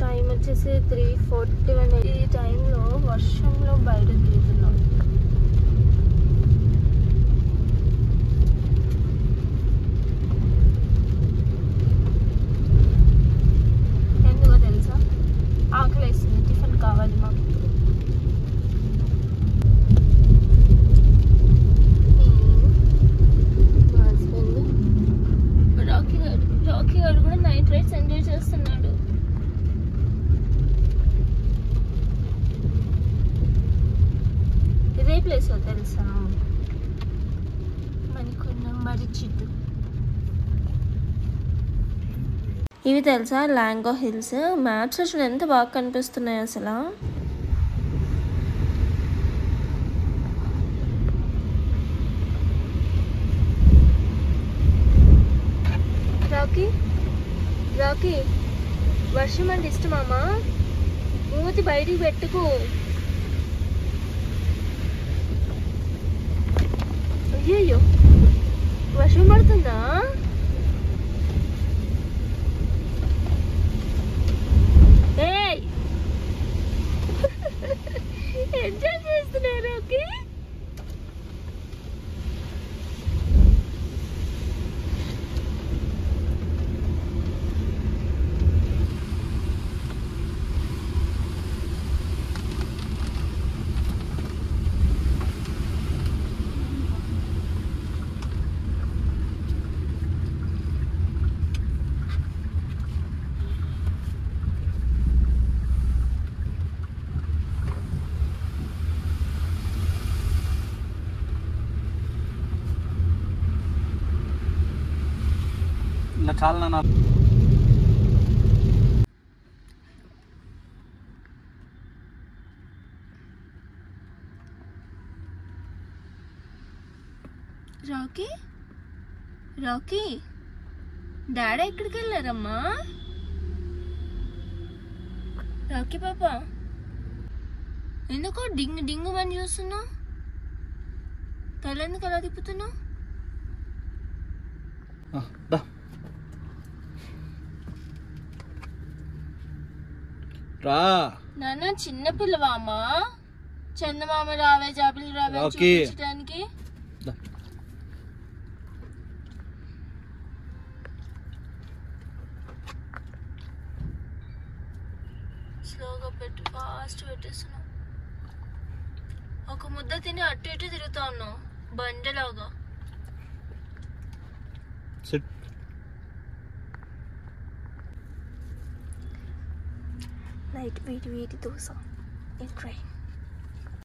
Time వచ్చేసి 3:41. ఈ టైంలో వర్షంలో బయట తిరుగుతున్నాం. ఎందుకో తెలుసా, ఆకలి వేస్తుంది, టిఫిన్ కావాలి మాకు. రాకీ గారు కూడా నైట్ రైడ్స్ ఎంజాయ్ చేస్తున్నాడు. ఇదే ప్లేస్ తెలుసా, మణికొండ మరి చిట్టు. ఇవి తెలుసా లాంగో హిల్స్. మ్యాప్స్లో చూడ ఎంత బాగా కనిపిస్తున్నాయి అసలు. రాకీ వర్షం అంటే ఇష్టమామా? మూతి బయటికి పెట్టుకు. అయ్యయ్యో వర్షం పడుతుందా? ఏయ్ ఎంజాయ్ చేస్తున్నా రాకీ. ఇలా చాలా రాకీ డాడీ ఎక్కడికి వెళ్ళారమ్మా? రాకీ పాప ఎందుకో డింగ్ డింగ్ అని చూస్తున్నావు? తల ఎందుకు అలా తిప్పుతున్నావు? నాన్న చిన్న పిల్లవామా, చందమామ రావే జాబిలి రావే చూపించడానికి. స్లోగా పెట్టు, ఫాస్ట్ పెట్టేస్తున్నావు. ఒక ముద్ద తిని అటు ఇటు తిరుగుతా ఉన్నావు బండలాగా. నైట్ వేడి వేడి దోశ. ఈ ట్రైన్